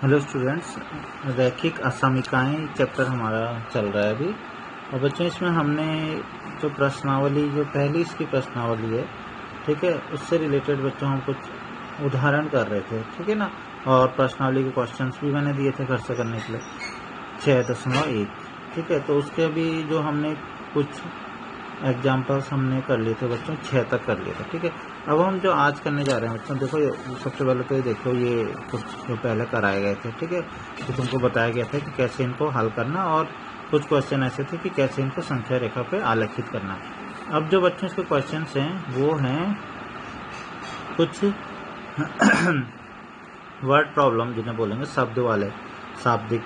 Hello students, रैखिक असमीकाएं chapter हमारा चल रहा है अभी। और बच्चों इसमें हमने जो प्रश्नावली, जो पहली इसकी प्रश्नावली है, ठीक है, उससे रिलेटेड बच्चों हम कुछ उदाहरण कर रहे थे, ठीक है ना। और प्रश्नावली के क्वेश्चंस भी मैंने दिए थे घर से करने के लिए 6.1, ठीक है। तो उसके अभी जो हमने कुछ एग्जाम्पल्स हमने कर लिए थे बच्चों, 6 तक कर लिए थे, ठीक है। अब हम जो आज करने जा रहे हैं बच्चों, देखो सबसे पहले तो ये देखो, ये कुछ जो पहले कराए गए थे, ठीक है, तो तुमको बताया गया था कि कैसे इनको हल करना, और कुछ क्वेश्चन ऐसे थे कि कैसे इनको संख्या रेखा पे आलेखित करना। अब जो बच्चों इसके क्वेश्चन हैं वो हैं कुछ वर्ड प्रॉब्लम, जिन्हें बोलेंगे शब्द वाले, शाब्दिक,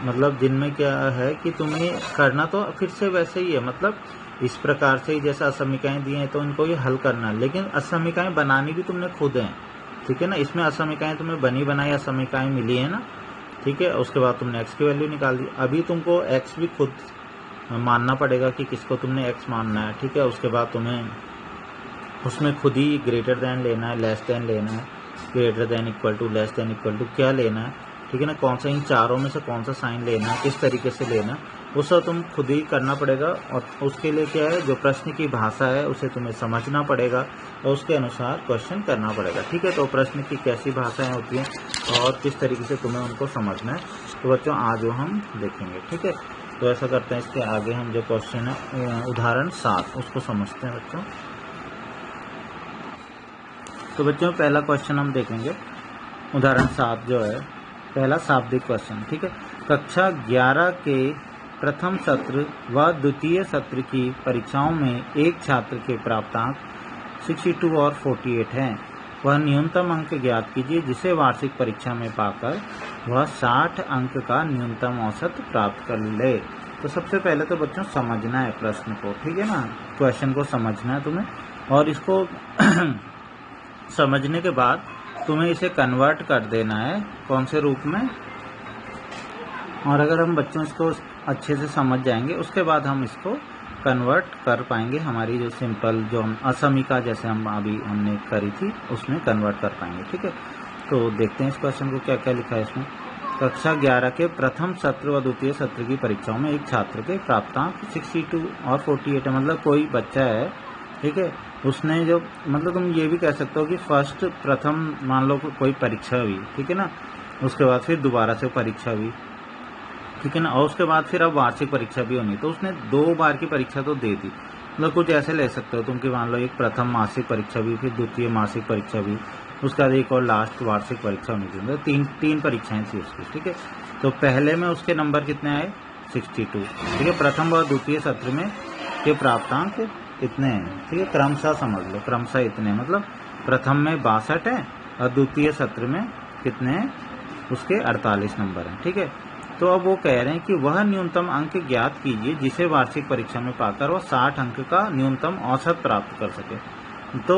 मतलब जिनमें क्या है कि तुम्हें करना तो फिर से वैसे ही है, मतलब इस प्रकार से ही जैसे असमीकाएं दी हैं तो इनको ये हल करना है, लेकिन असमीकाएं बनानी भी तुमने खुद है, ठीक है ना। इसमें असमीकाएं तुम्हें बनी बनाई असमीकाएं मिली है ना, ठीक है। उसके बाद तुमने एक्स की वैल्यू निकाल दी। अभी तुमको एक्स भी खुद मानना पड़ेगा कि किसको तुमने एक्स मानना है, ठीक है। उसके बाद तुम्हें उसमें खुद ही ग्रेटर देन लेना है, लेस देन लेना है, greater than equal to, less than equal to क्या लेना है, ठीक है ना। कौन सा इन चारों में से कौन सा साइन लेना है, किस तरीके से लेना है, वो सब तुम खुद ही करना पड़ेगा। और उसके लिए क्या है, जो प्रश्न की भाषा है उसे तुम्हें समझना पड़ेगा और उसके अनुसार क्वेश्चन करना पड़ेगा, ठीक है। तो प्रश्न की कैसी भाषाएं होती हैं और किस तरीके से तुम्हें उनको समझना है, तो बच्चों आज वो हम देखेंगे, ठीक है। तो ऐसा करते हैं, इसके आगे हम जो क्वेश्चन है उदाहरण 7 उसको समझते हैं बच्चों। तो बच्चों पहला क्वेश्चन हम देखेंगे, उदाहरण 7 जो है पहला शाब्दिक क्वेश्चन, ठीक है। कक्षा 11 के प्रथम सत्र व द्वितीय सत्र की परीक्षाओं में एक छात्र के प्राप्तांक 62 और 48 हैं। वह न्यूनतम अंक ज्ञात कीजिए जिसे वार्षिक परीक्षा में पाकर वह 60 अंक का न्यूनतम औसत प्राप्त कर ले। तो सबसे पहले तो बच्चों समझना है प्रश्न को, ठीक है ना, क्वेश्चन को समझना है तुम्हें, और इसको समझने के बाद तुम्हें इसे कन्वर्ट कर देना है कौन से रूप में। और अगर हम बच्चों इसको अच्छे से समझ जाएंगे उसके बाद हम इसको कन्वर्ट कर पाएंगे, हमारी जो सिंपल जो हम असमीका जैसे हम अभी हमने करी थी उसमें कन्वर्ट कर पाएंगे, ठीक है। तो देखते हैं इस क्वेश्चन को क्या क्या लिखा है इसमें। कक्षा 11 के प्रथम सत्र व द्वितीय सत्र की परीक्षाओं में एक छात्र के प्राप्तांक 62 और 48 है, मतलब कोई बच्चा है, ठीक है, उसने जो, मतलब तुम ये भी कह सकते हो कि फर्स्ट प्रथम मान लो कोई परीक्षा हुई, ठीक है ना, उसके बाद फिर दोबारा से परीक्षा हुई, ठीक है ना, और उसके बाद फिर अब वार्षिक परीक्षा भी होनी, तो उसने 2 बार की परीक्षा तो दे दी। मतलब कुछ ऐसे ले सकते हो तुम कि मान लो एक प्रथम मासिक परीक्षा भी, फिर द्वितीय मासिक परीक्षा भी, उसके बाद एक और लास्ट वार्षिक परीक्षा होनी चाहिए, मतलब तीन परीक्षाएं थी उसकी, ठीक है। तो पहले में उसके नंबर कितने आए, 62, ठीक है। प्रथम व द्वितीय सत्र में के प्राप्तांक इतने हैं, ठीक है, क्रमशः समझ लो, क्रमशः इतने, मतलब प्रथम में 62 है और द्वितीय सत्र में कितने हैं, उसके 48 नंबर हैं, ठीक है। तो अब वो कह रहे हैं कि वह न्यूनतम अंक ज्ञात कीजिए जिसे वार्षिक परीक्षा में पाकर वह 60 अंक का न्यूनतम औसत प्राप्त कर सके। तो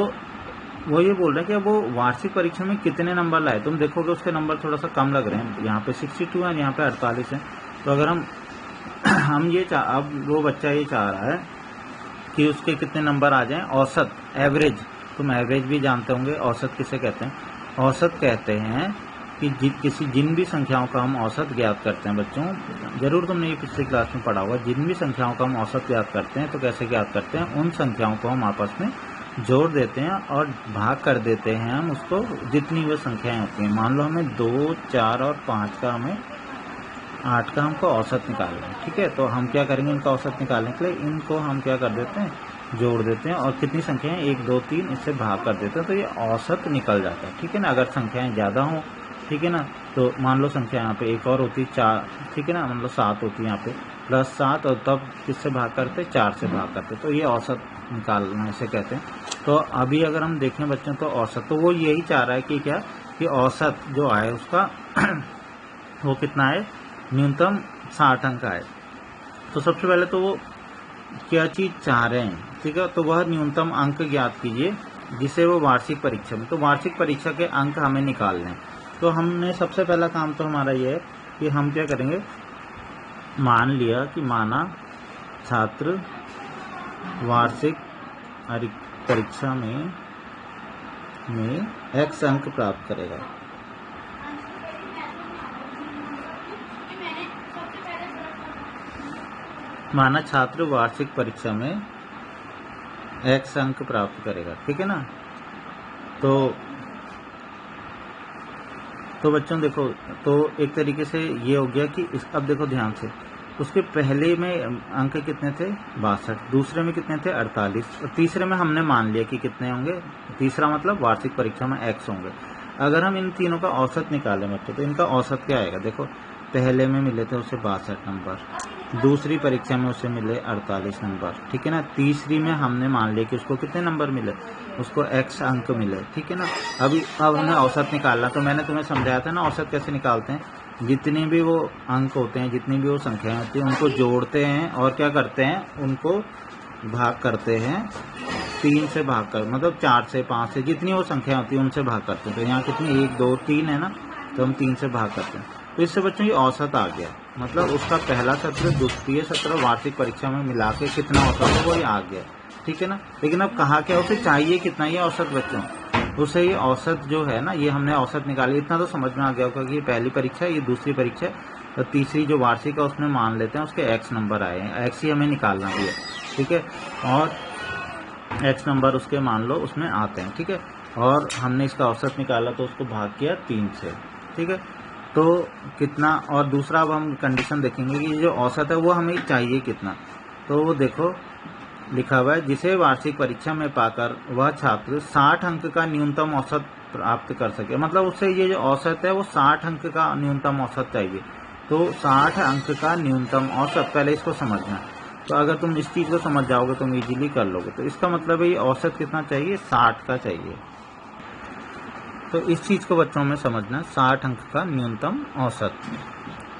वो ये बोल रहे हैं कि वो वार्षिक परीक्षा में कितने नंबर लाए। तुम देखोगे उसके नंबर थोड़ा सा कम लग रहे हैं, यहाँ पे 62 है, यहाँ पे 48 है। तो अगर हम ये अब वो बच्चा ये चाह रहा है कि उसके कितने नंबर आ जाएं, औसत, एवरेज। तुम एवरेज भी जानते होंगे, औसत किसे कहते हैं, औसत कहते हैं कि जिन भी संख्याओं का हम औसत ज्ञात करते हैं बच्चों, जरूर तुमने ये पिछली क्लास में पढ़ा होगा, जिन भी संख्याओं का हम औसत ज्ञात करते हैं तो कैसे ज्ञात करते हैं, उन संख्याओं को हम आपस में जोड़ देते हैं और भाग कर देते हैं हम उसको, जितनी वो संख्याएं होती हैं। मान लो हमें 2, 4 और 5 का, हमें 8 का हमको औसत निकालना है, ठीक है। तो हम क्या करेंगे, इनका औसत निकालने के लिए इनको हम क्या कर देते हैं, जोड़ देते हैं, और कितनी संख्याएं, 1, 2, 3, इससे भाग कर देते हैं, तो ये औसत निकल जाता है, ठीक है ना। अगर संख्याएं ज़्यादा हों, ठीक है ना, तो मान लो संख्या यहाँ पे एक और होती है 4, ठीक है ना, मान लो 7 होती है यहाँ पे, +7, और तब किससे भाग करते, 4 से भाग करते, तो ये औसत निकालना इसे कहते हैं। तो अभी अगर हम देखें बच्चों, तो औसत, तो वो यही चाह रहा है कि क्या, कि औसत जो आए उसका वो कितना है, न्यूनतम 60 अंक आए। तो सबसे पहले तो वो क्या चीज़ चाह रहे हैं, ठीक है, तो वह न्यूनतम अंक ज्ञात कीजिए जिसे वो वार्षिक परीक्षा में, तो वार्षिक परीक्षा के अंक हमें निकालने हैं। तो हमने सबसे पहला काम तो हमारा ये है कि हम क्या करेंगे, मान लिया कि माना छात्र वार्षिक परीक्षा में x अंक प्राप्त करेगा, माना छात्र वार्षिक परीक्षा में x अंक प्राप्त करेगा, ठीक है ना। तो बच्चों देखो, तो एक तरीके से ये हो गया कि अब देखो ध्यान से, उसके पहले में अंक कितने थे 62, दूसरे में कितने थे 48, और तीसरे में हमने मान लिया कि कितने होंगे, तीसरा मतलब वार्षिक परीक्षा में x होंगे। अगर हम इन तीनों का औसत निकालें बच्चों, तो इनका औसत क्या आएगा, देखो पहले में मिले थे उसे 62 नंबर, दूसरी परीक्षा में उसे मिले 48 नंबर, ठीक है ना। तीसरी में हमने मान लिया कि उसको कितने नंबर मिले, उसको x अंक मिले, ठीक है ना। अब हमने औसत निकालना, तो मैंने तुम्हें समझाया था ना औसत कैसे निकालते हैं। जितनी भी वो अंक होते हैं, जितनी भी वो संख्याएं होती हैं, उनको जोड़ते हैं और क्या करते हैं, उनको भाग करते हैं 3 से भाग कर, मतलब 4 से 5 से, जितनी वो संख्या होती है उनसे भाग करते हैं। तो यहाँ कितनी 1 2 3 है ना, तो हम 3 से भाग करते हैं। तो इससे बच्चों ये औसत आ गया, मतलब उसका पहला सत्र द्वितीय सत्र वार्षिक परीक्षा में मिला के कितना औसत है वो ये आ गया, ठीक है ना। लेकिन अब कहा क्या, उसे चाहिए कितना ये औसत बच्चों, उसे ये औसत जो है ना, ये हमने औसत निकाली, इतना तो समझ में आ गया होगा कि ये पहली परीक्षा है, ये दूसरी परीक्षा है, तो तीसरी जो वार्षिक है उसमें मान लेते हैं उसके x नंबर आए हैं, x ही हमें निकालना भी है, ठीक है। और x नंबर उसके मान लो उसमें आते हैं, ठीक है। और हमने इसका औसत निकाला तो उसको भाग किया 3 से, ठीक है। तो कितना, और दूसरा अब हम कंडीशन देखेंगे कि जो औसत है वो हमें चाहिए कितना। तो वो देखो लिखा हुआ है, जिसे वार्षिक परीक्षा में पाकर वह छात्र 60 अंक का न्यूनतम औसत प्राप्त कर सके, मतलब उससे ये जो औसत है वो 60 अंक का न्यूनतम औसत चाहिए। तो 60 अंक का न्यूनतम औसत, पहले इसको समझना है। तो अगर तुम इस चीज़ को समझ जाओगे तुम इजीली कर लोगे। तो इसका मतलब है ये औसत कितना चाहिए, 60 का चाहिए। तो इस चीज़ को बच्चों में समझना, 60 अंक का न्यूनतम औसत।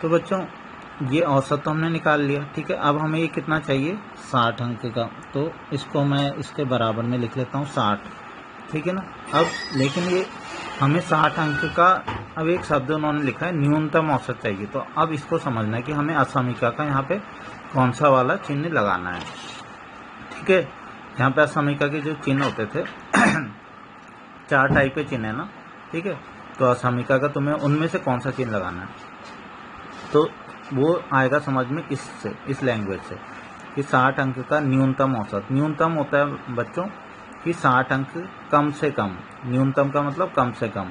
तो बच्चों ये औसत तो हमने निकाल लिया, ठीक है। अब हमें ये कितना चाहिए, 60 अंक का। तो इसको मैं इसके बराबर में लिख लेता हूँ 60, ठीक है ना। अब लेकिन ये हमें 60 अंक का, अब एक शब्द उन्होंने लिखा है न्यूनतम औसत चाहिए। तो अब इसको समझना है कि हमें असमीका का यहाँ पे कौन सा वाला चिन्ह लगाना है, ठीक है। यहाँ पे असमीका के जो चिन्ह होते थे 4 टाइप के चिन्ह है ना, ठीक है। तो असमीका का तुम्हें उनमें से कौन सा चिन्ह लगाना है, तो वो आएगा समझ में इससे, इस लैंग्वेज से, कि 60 अंक का न्यूनतम औसत। न्यूनतम होता है बच्चों कि 60 अंक कम से कम, न्यूनतम का मतलब कम से कम।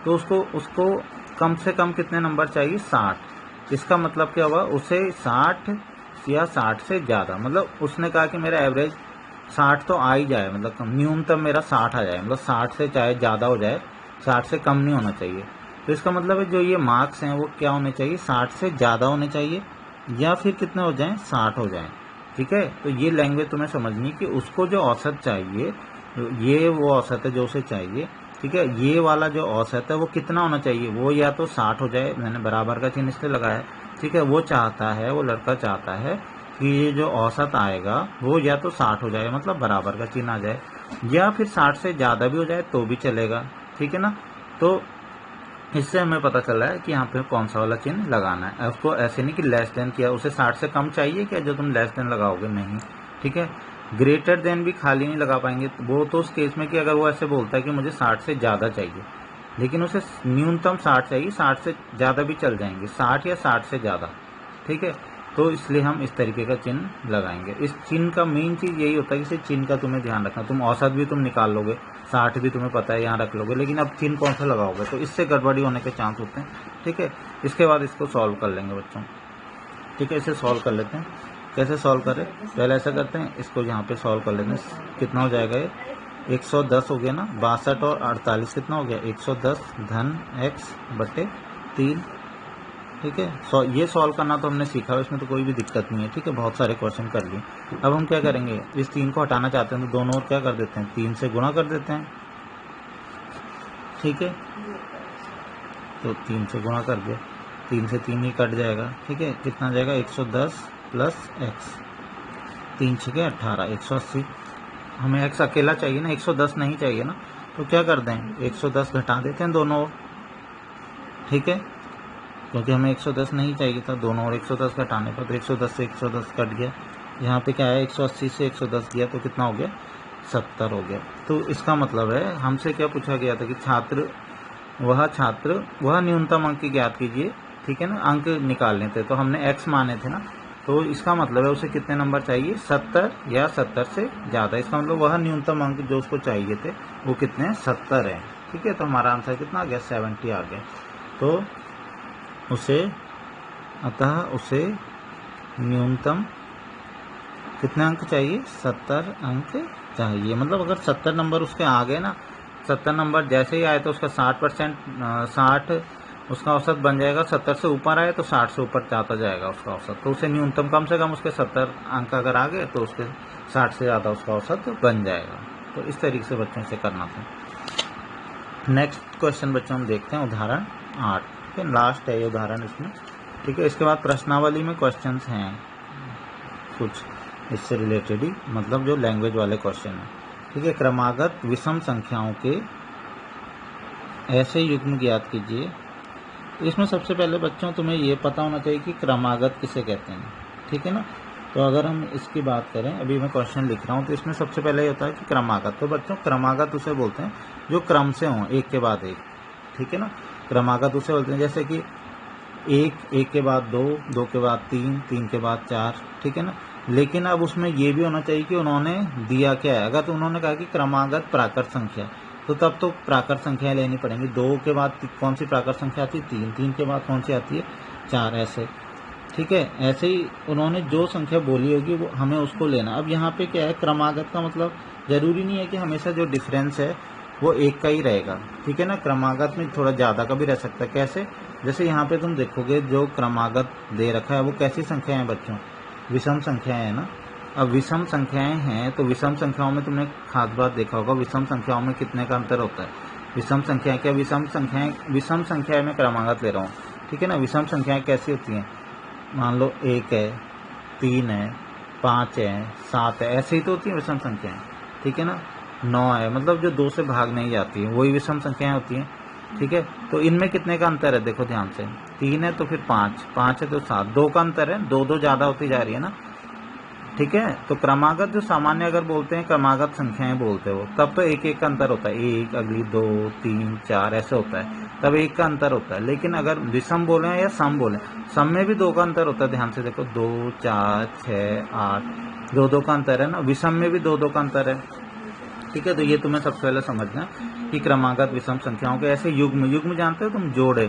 तो उसको कम से कम कितने नंबर चाहिए, 60। इसका मतलब क्या हुआ, उसे 60 या 60 से ज़्यादा, मतलब उसने कहा कि मेरा एवरेज 60 तो आ ही जाए, मतलब न्यूनतम मेरा 60 आ जाए, मतलब 60 से चाहे ज़्यादा हो जाए, 60 से कम नहीं होना चाहिए। तो इसका मतलब है जो ये मार्क्स हैं वो क्या होने चाहिए, 60 से ज़्यादा होने चाहिए, या फिर कितने हो जाएं, 60 हो जाएं, ठीक है। तो ये लैंग्वेज तुम्हें समझनी कि उसको जो औसत चाहिए, ये वो औसत है जो उसे चाहिए, ठीक है। ये वाला जो औसत है वो कितना होना चाहिए, वो या तो 60 हो जाए, मैंने बराबर का चिन्ह इसलिए लगाया है, ठीक है। वो चाहता है, वो लड़का चाहता है कि ये जो औसत आएगा वो या तो 60 हो जाए, मतलब बराबर का चिन्ह आ जाए, या फिर 60 से ज़्यादा भी हो जाए तो भी चलेगा, ठीक है ना। तो इससे हमें पता चला है कि यहाँ पे कौन सा वाला चिन्ह लगाना है। उसको ऐसे नहीं कि लेस देन किया, उसे 60 से कम चाहिए क्या जो तुम लेस देन लगाओगे, नहीं, ठीक है। ग्रेटर देन भी खाली नहीं लगा पाएंगे, वो तो उस केस में कि अगर वो ऐसे बोलता है कि मुझे 60 से ज़्यादा चाहिए, लेकिन उसे न्यूनतम 60 चाहिए, 60 से ज़्यादा भी चल जाएंगे, 60 या 60 से ज़्यादा, ठीक है। तो इसलिए हम इस तरीके का चिन्ह लगाएंगे। इस चिन्ह का मेन चीज़ यही होता है कि इस चिन्ह का तुम्हें ध्यान रखना। तुम औसत भी तुम निकाल लोगे, 60 भी तुम्हें पता है यहाँ रख लोगे, लेकिन अब चिन्ह कौन सा लगाओगे, तो इससे गड़बड़ी होने के चांस होते हैं, ठीक है। इसके बाद इसको सॉल्व कर लेंगे बच्चों, ठीक है। इसे सॉल्व कर लेते हैं, कैसे सॉल्व करें, पहले ऐसा करते हैं, इसको यहाँ पे सॉल्व कर लेते हैं। कितना हो जाएगा ये, 110 हो गया ना, 62 और 48 कितना हो गया, 110 धन x बटे 3, ठीक है। ये सॉल्व करना तो हमने सीखा है, इसमें तो कोई भी दिक्कत नहीं है, ठीक है। बहुत सारे क्वेश्चन कर लिए। अब हम क्या करेंगे, इस 3 को हटाना चाहते हैं तो दोनों ओर क्या कर देते हैं, 3 से गुणा कर देते हैं, ठीक है। तो 3 से गुणा कर दिया, 3 से 3 ही कट जाएगा, ठीक है। कितना जाएगा, 110 प्लस x, 3 छके 18, 180। हमें x अकेला चाहिए ना, 110 नहीं चाहिए ना, तो क्या कर दें, 110 घटा देते हैं दोनों ओर, ठीक है, क्योंकि हमें 110 नहीं चाहिए था, दोनों ओर 110 घटाने पर, तो 110 से 110 कट गया। यहाँ पे क्या है, 180 से 110 गया तो कितना हो गया, 70 हो गया। तो इसका मतलब है हमसे क्या पूछा गया था कि छात्र वह न्यूनतम अंक ज्ञात कीजिए, ठीक है ना, अंक निकालने थे, तो हमने x माने थे ना, तो इसका मतलब है उसे कितने नंबर चाहिए, 70 या 70 से ज़्यादा। इसका मतलब वह न्यूनतम अंक जो उसको चाहिए थे वो कितने, 70 है। ठीक है, तो हमारा आंसर कितना आ गया, 70 आ गया। तो उसे न्यूनतम कितने अंक चाहिए, 70 अंक चाहिए। मतलब अगर 70 नंबर उसके आ गए ना, 70 नंबर जैसे ही आए तो उसका 60% उसका औसत बन जाएगा। 70 से ऊपर आए तो 60 से ऊपर जाता जाएगा उसका औसत। तो उसे न्यूनतम कम से कम उसके 70 अंक अगर आ गए तो उसके 60 से ज़्यादा उसका औसत बन जाएगा। तो इस तरीके से बच्चों से करना था। नेक्स्ट क्वेश्चन बच्चों हम देखते हैं उदाहरण 8। ठीक है, लास्ट है ये उदाहरण इसमें। ठीक है, इसके बाद प्रश्नावली में क्वेश्चंस हैं कुछ इससे रिलेटेड ही, मतलब जो लैंग्वेज वाले क्वेश्चन हैं। ठीक है, क्रमागत विषम संख्याओं के ऐसे युग्म ज्ञात कीजिए। इसमें सबसे पहले बच्चों तुम्हें ये पता होना चाहिए कि क्रमागत किसे कहते हैं। ठीक है ना, तो अगर हम इसकी बात करें, अभी मैं क्वेश्चन लिख रहा हूँ, तो इसमें सबसे पहले ये होता है कि क्रमागत। तो बच्चों क्रमागत उसे बोलते हैं जो क्रम से हों, एक के बाद एक। ठीक है ना, क्रमागत उसे बोलते हैं जैसे कि एक के बाद दो, दो के बाद तीन के बाद चार। ठीक है ना, लेकिन अब उसमें ये भी होना चाहिए कि उन्होंने दिया क्या है। अगर तो उन्होंने कहा कि क्रमागत प्राकृत संख्या, तो तब तो प्राकृत संख्या लेनी पड़ेंगी। 2 के बाद कौन सी प्राकृत संख्या आती है, 3 के बाद कौन सी आती है, 4, ऐसे। ठीक है, ऐसे ही उन्होंने जो संख्या बोली होगी वो हमें उसको लेना। अब यहाँ पे क्या है, क्रमागत का मतलब जरूरी नहीं है कि हमेशा जो डिफरेंस है वो एक का ही रहेगा। ठीक है ना, क्रमागत में थोड़ा ज़्यादा का भी रह सकता है। कैसे, जैसे यहाँ पे तुम देखोगे जो क्रमागत दे रखा है वो कैसी संख्या है बच्चों, विषम संख्याएं है ना। अब विषम संख्याएं हैं तो विषम संख्याओं में तुमने खास बात देखा होगा, विषम संख्याओं में कितने का अंतर होता है। विषम संख्याएं क्या, विषम संख्याएं में क्रमागत ले रहा हूँ। ठीक है ना, विषम संख्याएं कैसी होती हैं, मान लो 1 है, 3 है, 5 है, 7 है, ऐसे ही तो होती है विषम संख्याएं। ठीक है ना, 9 है, मतलब जो 2 से भाग नहीं जाती है वही विषम संख्याएं होती हैं। ठीक है, तो इनमें कितने का अंतर है, देखो ध्यान से, 3 है तो फिर 5 है तो 7, 2 का अंतर है, 2 ज़्यादा होती जा रही है ना। ठीक है, तो क्रमागत जो सामान्य अगर बोलते हैं, क्रमागत संख्याएं बोलते हो, तब तो एक का अंतर होता है, 1 अगली 2 3 4 ऐसे होता है, तब 1 का अंतर होता है। लेकिन अगर विषम बोले या सम बोले, सम में भी 2 का अंतर होता है। ध्यान से देखो, 2 4 6 8, 2 का अंतर है ना। विषम में भी 2 का अंतर है। ठीक है, तो ये तुम्हें सबसे पहले समझना कि क्रमागत विषम संख्याओं के ऐसे युग्म जानते हो तुम, जोड़े।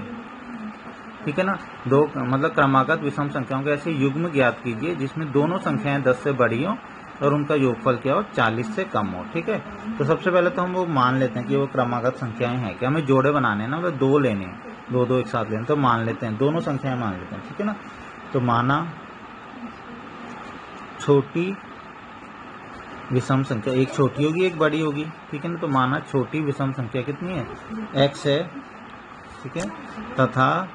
ठीक है ना, मतलब क्रमागत विषम संख्याओं के ऐसे युग्म ज्ञात कीजिए जिसमें दोनों संख्याएं 10 से बड़ी हो और उनका योगफल क्या हो, 40 से कम हो। ठीक है, तो सबसे पहले तो हम वो मान लेते हैं कि वो क्रमागत संख्याएं हैं। कि हमें जोड़े बनाने हैं ना, मतलब 2 लेने हैं, 2 एक साथ लेने, तो मान लेते हैं, दोनों संख्याएं मान लेते हैं। ठीक है ना, तो माना छोटी विषम संख्या, एक छोटी होगी एक बड़ी होगी। ठीक है ना, तो माना छोटी विषम संख्या कितनी है, x है। ठीक है, तथा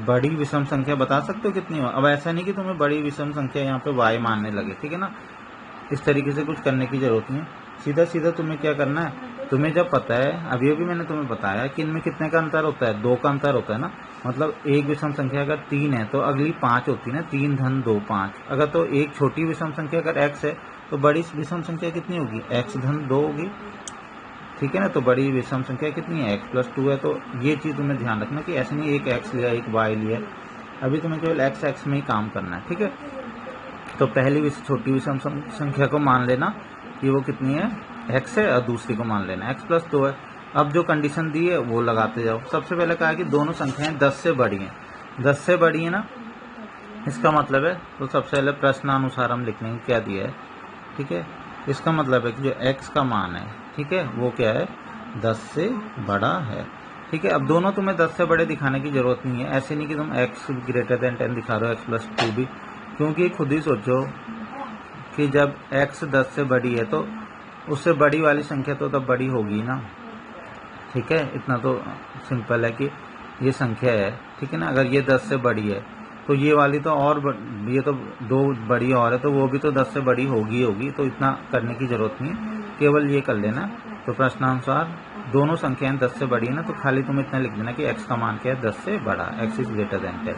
बड़ी विषम संख्या बता सकते हो कितनी हो। अब ऐसा नहीं कि तुम्हें बड़ी विषम संख्या यहाँ पे y मानने लगे। ठीक है ना, इस तरीके से कुछ करने की जरूरत नहीं है। सीधा तुम्हें क्या करना है, तुम्हें जब पता है, अभी मैंने तुम्हें बताया कि इनमें कितने का अंतर होता है, 2 का अंतर होता है ना। मतलब एक विषम संख्या अगर 3 है तो अगली 5 होती है ना, 3 धन 2 5। अगर तो एक छोटी विषम संख्या अगर x है तो बड़ी विषम संख्या कितनी होगी, x धन 2 होगी। ठीक है ना, तो बड़ी विषम संख्या कितनी है, x+2 है। तो ये चीज़ तुम्हें ध्यान रखना कि ऐसे नहीं एक x लिया एक y लिया, अभी तुम्हें केवल x में ही काम करना है। ठीक है, तो पहली छोटी विषम संख्या को मान लेना कि वो कितनी है, x है, और दूसरी को मान लेना x+2 है। अब जो कंडीशन दी है वो लगाते जाओ। सबसे पहले कहा कि दोनों संख्याएं 10 से बड़ी हैं, 10 से बड़ी है ना, इसका मतलब है, तो सबसे पहले प्रश्नानुसार हम लिखने क्या दिया है। ठीक है, इसका मतलब है कि जो x का मान है, ठीक है, वो क्या है, 10 से बड़ा है। ठीक है, अब दोनों तुम्हें 10 से बड़े दिखाने की जरूरत नहीं है। ऐसे नहीं कि तुम x > 10 दिखा रहे हो, x+2 भी, क्योंकि खुद ही सोचो कि जब x 10 से बड़ी है तो उससे बड़ी वाली संख्या तो तब बड़ी होगी ना। ठीक है, इतना तो सिंपल है कि ये संख्या है। ठीक है ना, अगर ये 10 से बड़ी है तो ये वाली तो और ये तो 2 बड़ी और है, तो वो भी तो 10 से बड़ी होगी। तो इतना करने की जरूरत नहीं है, केवल ये कर लेना। तो प्रश्नानुसार दोनों संख्याएं 10 से बड़ी है ना, तो खाली तुम इतना लिख देना कि x का मान क्या है, 10 से बड़ा, x > 10।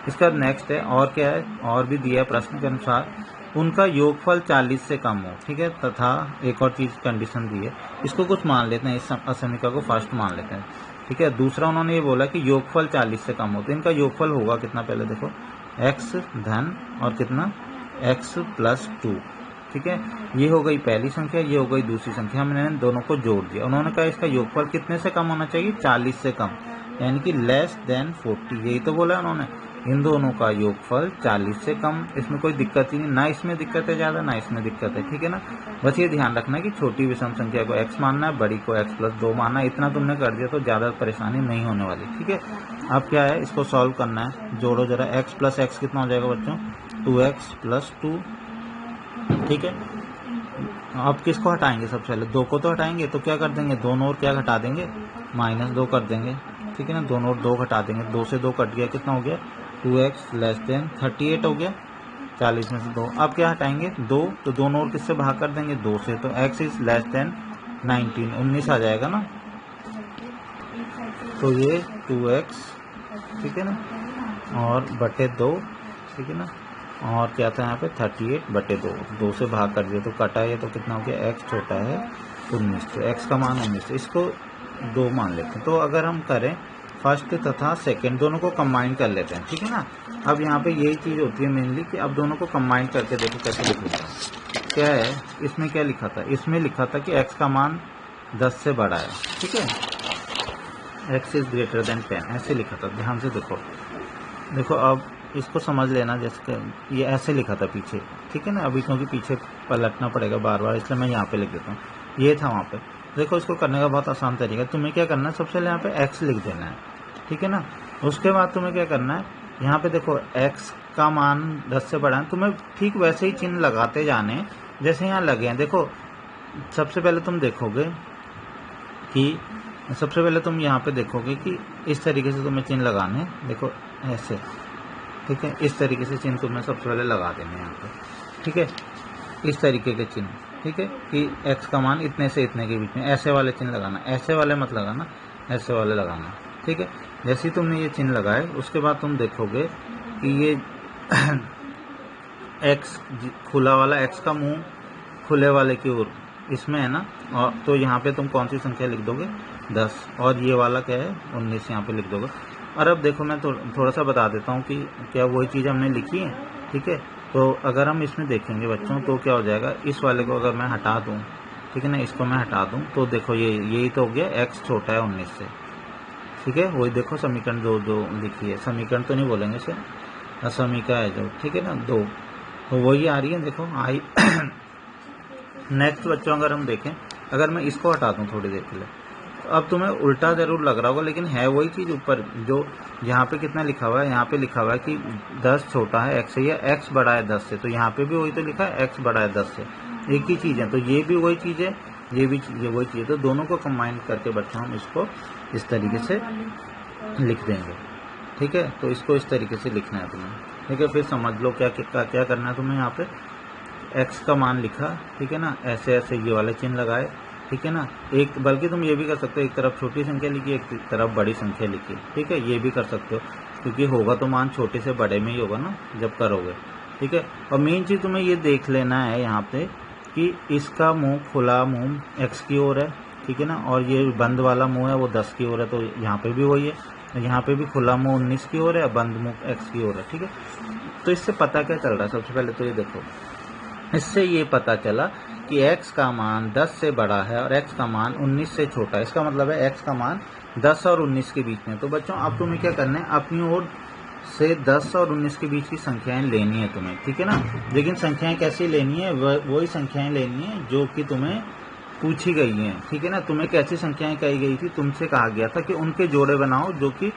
इसका नेक्स्ट है, और क्या है, और भी दिया है प्रश्न के अनुसार, उनका योगफल 40 से कम हो। ठीक है, तथा एक और चीज कंडीशन दी है, इसको कुछ मान लेते हैं, इस असमीका को फर्स्ट मान लेते हैं। ठीक है। दूसरा उन्होंने ये बोला कि योगफल 40 से कम हो, तो इनका योगफल होगा कितना, पहले देखो x धन और कितना x प्लस 2, ठीक है। ये हो गई पहली संख्या, ये हो गई दूसरी संख्या, हमने दोनों को जोड़ दिया। उन्होंने कहा इसका योगफल कितने से कम होना चाहिए, 40 से कम, यानी कि लेस देन 40, यही तो बोला उन्होंने। इन दोनों का योगफल 40 से कम, इसमें कोई दिक्कत ही नहीं, ना इसमें दिक्कत है ज़्यादा, ना इसमें दिक्कत है, ठीक है ना। बस ये ध्यान रखना है कि छोटी विषम संख्या को x मानना है, बड़ी को x प्लस 2 मानना है। इतना तुमने कर दिया तो ज़्यादा परेशानी नहीं होने वाली, ठीक है। अब क्या है, इसको सॉल्व करना है। जोड़ो जरा, x प्लस x कितना हो जाएगा बच्चों, 2x प्लस 2, ठीक है। अब किसको हटाएंगे, सबसे पहले 2 को तो हटाएंगे, तो क्या कर देंगे, दोनों और क्या घटा देंगे, -2 कर देंगे, ठीक है ना। दोनों और 2 घटा देंगे, 2 से 2 कट गया, कितना हो गया, 2x लेस देन 38 हो गया, 40 में से 2। अब क्या हटाएंगे, 2, तो दोनों और किससे भाग कर देंगे, 2 से, तो x इज लेस देन 19 आ जाएगा ना। तो ये 2x, ठीक है ना, और बटे 2, ठीक है ना, और क्या था यहाँ पे 38 बटे 2, 2 से भाग कर दिया तो कटा है, तो कितना हो गया, x छोटा है 19, तो x का मान 19, इसको 2 मान लेते हैं। तो अगर हम करें फर्स्ट तथा सेकंड दोनों को कंबाइन कर लेते हैं, ठीक है ना। अब यहाँ पे यही चीज़ होती है मेनली कि अब दोनों को कंबाइन करके देखो कैसे लिखूंगा। क्या है, इसमें क्या लिखा था, इसमें लिखा था कि x का मान 10 से बड़ा है, ठीक है, x इज ग्रेटर देन 10, ऐसे लिखा था। ध्यान से देखो, देखो अब इसको समझ लेना, जैसे ये ऐसे लिखा था पीछे, ठीक है ना। अभी क्योंकि पीछे पलटना पड़ेगा बार बार, इसलिए मैं यहाँ पे लिख देता हूँ, ये था वहाँ पे। देखो इसको करने का बहुत आसान तरीका, तुम्हें क्या करना है, सबसे पहले यहाँ पे x लिख देना है, ठीक है ना। उसके बाद तुम्हें क्या करना है, यहाँ पे देखो x का मान 10 से बड़ा है, तुम्हें ठीक वैसे ही चिन्ह लगाते जाने जैसे यहाँ लगे हैं। देखो सबसे पहले तुम देखोगे कि सबसे पहले तुम यहाँ पे देखोगे कि इस तरीके से तुम्हें चिन्ह लगाने, देखो ऐसे, ठीक है, इस तरीके से चिन्ह तुम्हें सबसे पहले लगा देने यहाँ पे, ठीक है, इस तरीके के चिन्ह, ठीक है, कि x का मान इतने से इतने के बीच में, ऐसे वाले चिन्ह लगाना, ऐसे वाले मत लगाना, ऐसे वाले लगाना, ठीक है। जैसे ही तुमने ये चिन्ह लगाए उसके बाद तुम देखोगे कि ये x खुला वाला, x का मुंह खुले वाले की ओर इसमें है ना, और तो यहाँ पे तुम कौन सी संख्या लिख दोगे, 10, और ये वाला क्या है 19 यहाँ पे लिख दोगे। और अब देखो मैं थोड़ा सा बता देता हूँ कि क्या वही चीज़ हमने लिखी है, ठीक है। तो अगर हम इसमें देखेंगे बच्चों तो क्या हो जाएगा, इस वाले को अगर मैं हटा दूँ, ठीक है ना, इसको मैं हटा दूँ तो देखो यही तो हो गया, x छोटा है 19 से, ठीक है। वही देखो समीकरण जो लिखी है, समीकरण तो नहीं बोलेंगे इसे, असमीका है जो, ठीक है ना, 2, तो वही आ रही है, देखो आई। नेक्स्ट बच्चों अगर हम देखें, अगर मैं इसको हटा दूँ थोड़ी देर के लिए, तो अब तुम्हें उल्टा जरूर लग रहा होगा, लेकिन है वही चीज़ ऊपर जो यहाँ पे कितना लिखा हुआ है, यहाँ पे लिखा हुआ है कि 10 छोटा है x से, या x बड़ा है 10 से, तो यहाँ पे भी वही तो लिखा है x बड़ा है 10 से, एक ही चीज़ है। तो ये भी वही चीज़ है, ये वही चीज़ है, तो दोनों को कंबाइन करके बच्चों हम इसको इस तरीके से लिख देंगे, ठीक है। तो इसको इस तरीके से लिखना है तुम्हें, ठीक है। फिर समझ लो क्या करना है तुम्हें, यहाँ पे x का मान लिखा, ठीक है ना, ऐसे ऐसे ये वाले चिन्ह लगाए, ठीक है ना। एक बल्कि तुम ये भी कर सकते हो, एक तरफ छोटी संख्या लिखी, एक तरफ बड़ी संख्या लिखी, ठीक है, ये भी कर सकते हो, क्योंकि होगा तो मान छोटे से बड़े में ही होगा ना जब करोगे, ठीक है। और मेन चीज़ तुम्हें ये देख लेना है यहाँ पे कि इसका मुंह खुला मुंह x की ओर है, ठीक है ना, और ये बंद वाला मुंह है वो 10 की ओर है, तो यहाँ पे भी वही है, यहाँ पे भी खुला मुंह 19 की ओर है, बंद मुंह x की ओर है, ठीक है। तो इससे पता क्या चल रहा है, सबसे पहले तो ये देखो, इससे ये पता चला कि x का मान 10 से बड़ा है और x का मान 19 से छोटा है। इसका मतलब है x का मान 10 और 19 के बीच में। तो बच्चों अब तुम्हें क्या करना है, अपनी ओर से 10 और 19 के बीच की संख्याएं लेनी है तुम्हें, ठीक है ना। लेकिन संख्याएं कैसी लेनी है, वही संख्याएं लेनी है जो कि तुम्हें पूछी गई हैं, ठीक है ना। तुम्हें कैसी संख्याएं कही गई थी, तुमसे कहा गया था कि उनके जोड़े बनाओ जो कि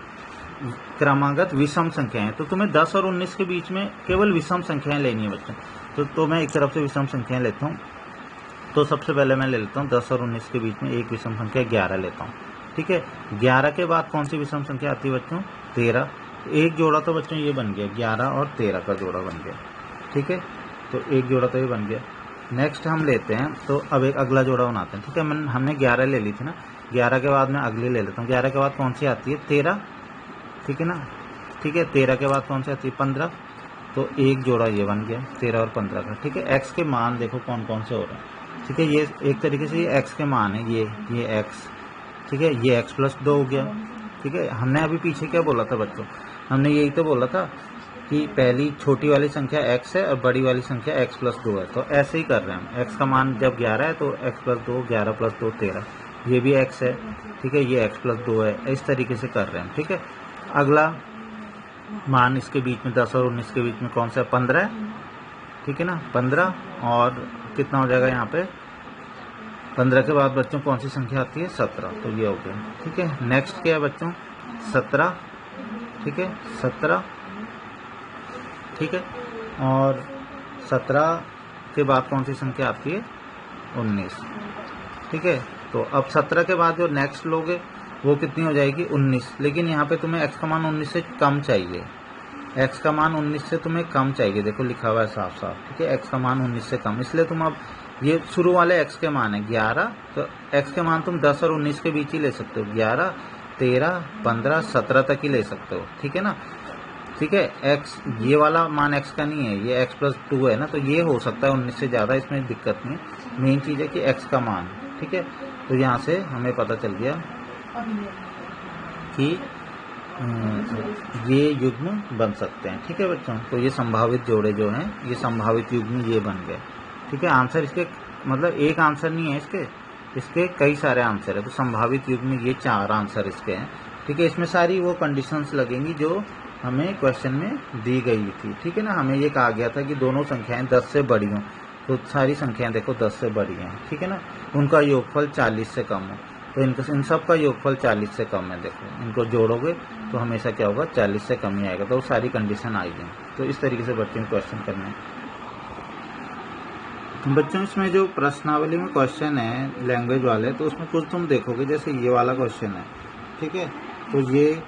क्रमागत विषम संख्याएं। तो तुम्हें 10 और 19 के बीच में केवल विषम संख्याएं लेनी है बच्चों। तो मैं एक तरफ से विषम संख्याएं लेता हूँ। तो सबसे पहले मैं ले लेता हूँ 10 और 19 के बीच में एक विषम संख्या 11 लेता हूँ, ठीक है। 11 के बाद कौन सी विषम संख्या आती है बच्चों, 13। एक जोड़ा तो बच्चों ये बन गया, 11 और 13 का जोड़ा बन गया, ठीक है। तो एक जोड़ा तो ये बन गया। नेक्स्ट हम लेते हैं, तो अब एक अगला जोड़ा बनाते हैं, ठीक है। हमने 11 ले ली थी ना, 11 के बाद मैं अगली ले लेता हूँ। 11 के बाद कौन सी आती है, 13, ठीक है ना, ठीक है। 13 के बाद कौन सी आती है, 15। तो एक जोड़ा ये बन गया 13 और 15 का, ठीक है। एक्स के मान देखो कौन कौन से हो रहे हैं, ठीक है। ये एक तरीके से ये एक्स के मान है, ये एक्स, ठीक है, ये x+2 हो गया। ठीक है, हमने अभी पीछे क्या बोला था बच्चों, हमने यही तो बोला था कि पहली छोटी वाली संख्या x है और बड़ी वाली संख्या x+2 है। तो ऐसे ही कर रहे हैं हम, x का मान जब 11 है तो x+2, 11+2 13, ये भी x है। ठीक है, ये x+2 है, इस तरीके से कर रहे हैं। ठीक है, अगला मान इसके बीच में 10 और 19 के बीच में कौन सा है, 15 है। ठीक है ना, 15 और कितना हो जाएगा यहाँ पे, 15 के बाद बच्चों कौन सी संख्या आती है, 17, तो ये हो गया। ठीक है, नेक्स्ट क्या है बच्चों, 17। ठीक है, 17। ठीक है, और 17 के बाद कौन सी संख्या आती है, 19। ठीक है, तो अब 17 के बाद जो नेक्स्ट लोगे वो कितनी हो जाएगी, 19। लेकिन यहाँ पे तुम्हें x का मान 19 से कम चाहिए, x का मान 19 से तुम्हें कम चाहिए, देखो लिखा हुआ है साफ साफ। ठीक है, x का मान 19 से कम, इसलिए तुम अब ये शुरू वाले x के मान है 11, तो x के मान तुम 10 और 19 के बीच ही ले सकते हो, 11, 13, 15, 17 तक ही ले सकते हो। ठीक है ना, ठीक है, x ये वाला मान x का नहीं है, ये x+2 है ना, तो ये हो सकता है 19 से ज़्यादा, इसमें दिक्कत नहीं है। मेन चीज़ है कि x का मान। ठीक है, तो यहाँ से हमें पता चल गया कि ये युग्म बन सकते हैं। ठीक है बच्चों, तो ये संभावित जोड़े जो हैं, ये संभावित युग्म ये बन गए। ठीक है, आंसर इसके मतलब एक आंसर नहीं है इसके कई सारे आंसर है, तो संभावित युग्म ये 4 आंसर इसके हैं। ठीक है, इसमें सारी वो कंडीशंस लगेंगी जो हमें क्वेश्चन में दी गई थी। ठीक है ना, हमें ये कहा गया था कि दोनों संख्याएं 10 से बड़ी हों, तो सारी संख्याएं देखो 10 से बड़ी हैं। ठीक है ना, उनका योगफल 40 से कम हो, तो इन सब का योगफल 40 से कम है। देखो इनको जोड़ोगे तो हमेशा क्या होगा, 40 से कम ही आएगा, तो सारी कंडीशन आएगी। तो इस तरीके से बच्चों को क्वेश्चन करना है। बच्चों इसमें जो प्रश्नावली में क्वेश्चन है लैंग्वेज वाले, तो उसमें कुछ तुम देखोगे, जैसे ये वाला क्वेश्चन है। ठीक है, तो ये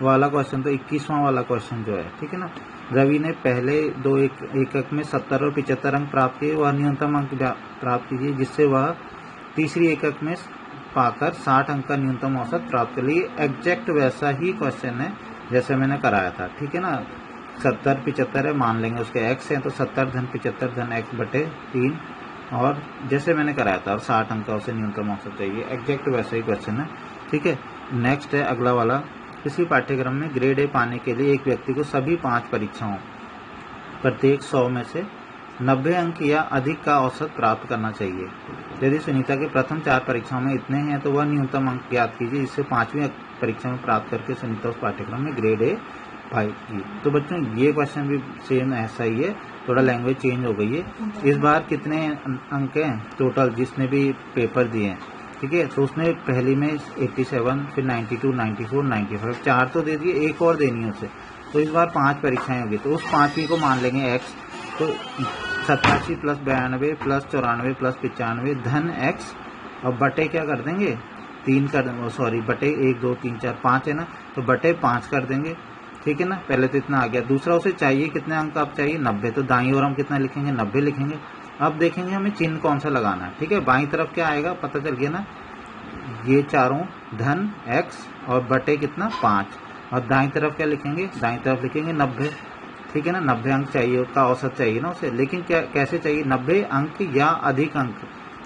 वाला क्वेश्चन तो 21वां वाला क्वेश्चन जो है। ठीक है ना, रवि ने पहले 2 एकक में 70 और 75 अंक प्राप्त किए, वह न्यूनतम अंक प्राप्त कीजिए जिससे वह तीसरी एकक में पाकर 60 अंक का न्यूनतम औसत प्राप्त कर लिए। एग्जैक्ट वैसा ही क्वेश्चन है जैसे मैंने कराया था। ठीक है ना, 70 75 है, मान लेंगे उसके x है, तो 70 धन 75 धन x/3, और जैसे मैंने कराया था, और 60 अंक का उसे न्यूनतम औसत चाहिए। एग्जैक्ट वैसा ही क्वेश्चन है। ठीक है, नेक्स्ट है अगला वाला, किसी पाठ्यक्रम में ग्रेड A पाने के लिए एक व्यक्ति को सभी 5 परीक्षाओं प्रत्येक 100 में से 90 अंक या अधिक का औसत प्राप्त करना चाहिए। यदि सुनीता के प्रथम 4 परीक्षाओं में इतने हैं तो वह न्यूनतम अंक ज्ञात कीजिए जिससे 5वीं परीक्षा में प्राप्त करके सुनीता उस पाठ्यक्रम में ग्रेड A पाएगी। तो बच्चों ये क्वेश्चन भी सेम ऐसा ही है, थोड़ा लैंग्वेज चेंज हो गई है। इस बार कितने अंक हैं टोटल जिसने भी पेपर दिए हैं। ठीक है, तो उसने पहली में 87, फिर 92, 94, 95, 4 तो दे दिए, एक और देनी है उसे, तो इस बार 5 परीक्षाएं होगी, तो उस 5वीं को मान लेंगे x, तो 87 + 92 + 94 + 95 धन x, और बटे क्या कर देंगे, 3 कर देंगे, सॉरी बटे 1 2 3 4 5 है ना, तो बटे 5 कर देंगे। ठीक है ना, पहले तो इतना आ गया। दूसरा उसे चाहिए कितने अंक आप चाहिए, 90, तो दाईं ओर हम कितना लिखेंगे, 90 लिखेंगे। अब देखेंगे हमें चिन्ह कौन सा लगाना है। ठीक है, बाईं तरफ क्या आएगा पता चल गया ना, ये चारों धन x और बटे कितना 5, और दाईं तरफ क्या लिखेंगे, दाईं तरफ लिखेंगे 90। ठीक है ना, 90 अंक चाहिए, उसका औसत चाहिए ना उसे, लेकिन क्या कैसे चाहिए, 90 अंक या अधिक अंक,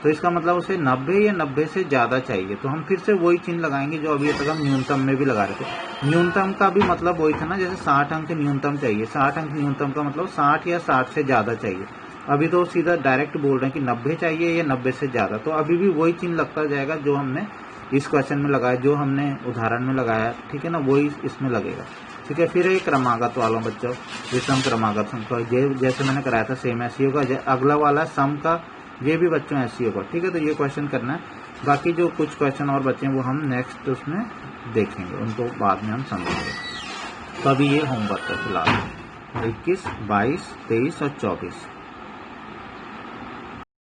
तो इसका मतलब उसे 90 या 90 से ज़्यादा चाहिए। तो हम फिर से वही चिन्ह लगाएंगे जो अभी तक हम न्यूनतम में भी लगा रहे थे। न्यूनतम का भी मतलब वही था ना, जैसे 60 अंक न्यूनतम चाहिए, 60 अंक न्यूनतम का मतलब 60 या 60 से ज़्यादा चाहिए। अभी तो सीधा डायरेक्ट बोल रहे हैं कि 90 चाहिए या 90 से ज़्यादा, तो अभी भी वही चिन्ह लगता जाएगा जो हमने इस क्वेश्चन में लगाया, जो हमने उदाहरण में लगाया। ठीक है ना, वही इसमें लगेगा। ठीक है, फिर एक क्रमागत वालों बच्चों, विषम क्रमागत जैसे मैंने कराया था सेम ऐसे होगा। अगला वाला सम का, ये भी बच्चों ऐसे होगा। ठीक है, तो ये क्वेश्चन करना है, बाकी जो कुछ क्वेश्चन और बच्चे हैं वो हम नेक्स्ट उसमें देखेंगे, उनको बाद में हम समझेंगे। तो अभी ये होमवर्क है फिलहाल 21, 22, 23 और 24।